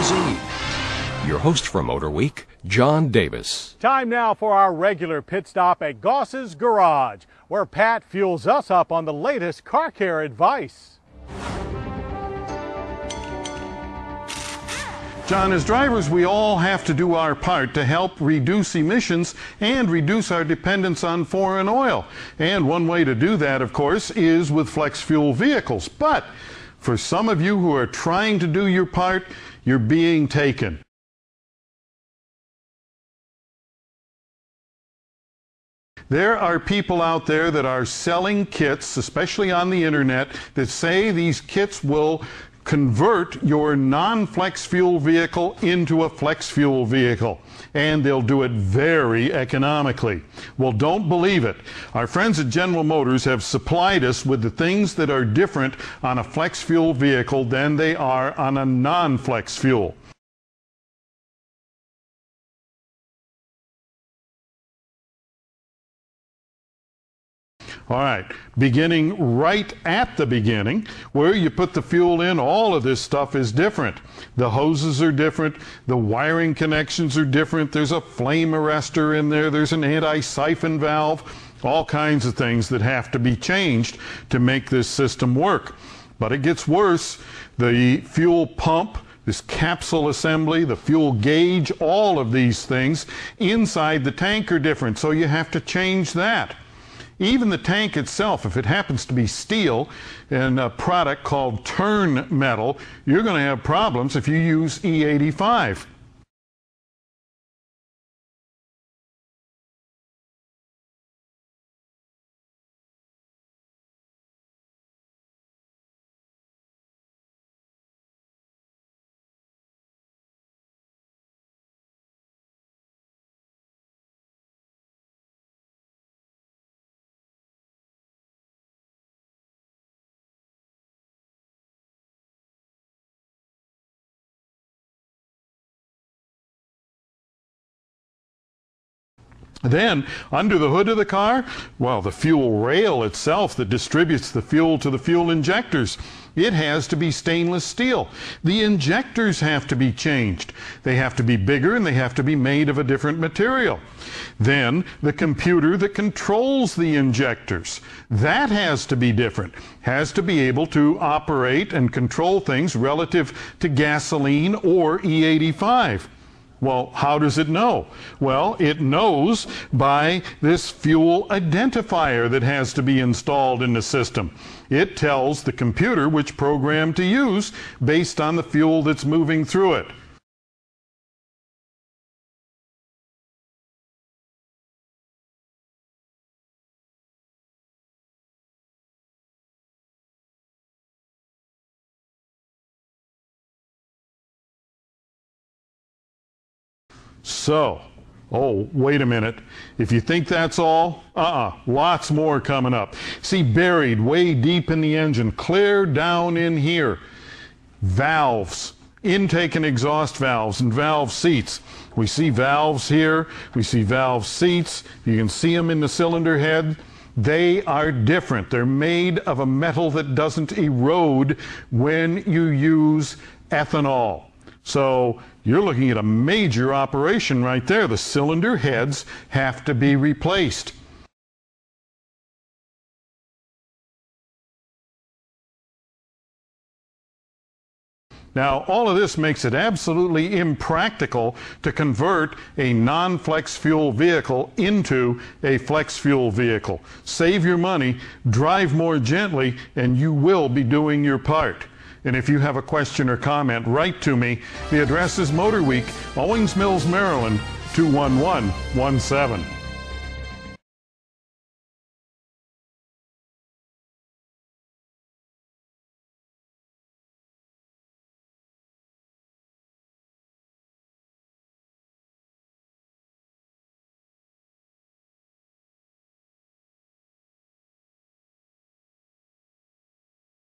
Christmas Eve. Your host for MotorWeek, John Davis. Time now for our regular pit stop at Goss's Garage, where Pat fuels us up on the latest car care advice. John, as drivers, we all have to do our part to help reduce emissions and reduce our dependence on foreign oil. And one way to do that, of course, is with flex fuel vehicles. But for some of you who are trying to do your part, you're being taken. There are people out there that are selling kits, especially on the internet, that say these kits will convert your non-flex fuel vehicle into a flex fuel vehicle, and they'll do it very economically. Well, don't believe it. Our friends at General Motors have supplied us with the things that are different on a flex fuel vehicle than they are on a non-flex fuel. All right, beginning right at the beginning, where you put the fuel in, all of this stuff is different. The hoses are different, the wiring connections are different, there's a flame arrestor in there, there's an anti-siphon valve, all kinds of things that have to be changed to make this system work. But it gets worse. The fuel pump, this capsule assembly, the fuel gauge, all of these things inside the tank are different, so you have to change that. Even the tank itself, if it happens to be steel and a product called turn metal, you're going to have problems if you use E85. Then, under the hood of the car, well, the fuel rail itself that distributes the fuel to the fuel injectors, it has to be stainless steel. The injectors have to be changed. They have to be bigger and they have to be made of a different material. Then, the computer that controls the injectors, that has to be different. Has to be able to operate and control things relative to gasoline or E85. Well, how does it know? Well, it knows by this fuel identifier that has to be installed in the system. It tells the computer which program to use based on the fuel that's moving through it. So, oh, wait a minute. If you think that's all, lots more coming up. See, buried way deep in the engine, clear down in here, valves, intake and exhaust valves and valve seats. We see valves here, we see valve seats, you can see them in the cylinder head. They are different. They're made of a metal that doesn't erode when you use ethanol. So you're looking at a major operation right there. The cylinder heads have to be replaced. Now, all of this makes it absolutely impractical to convert a non-flex fuel vehicle into a flex fuel vehicle. Save your money, drive more gently, and you will be doing your part. And if you have a question or comment, write to me. The address is MotorWeek, Owings Mills, Maryland, 21117.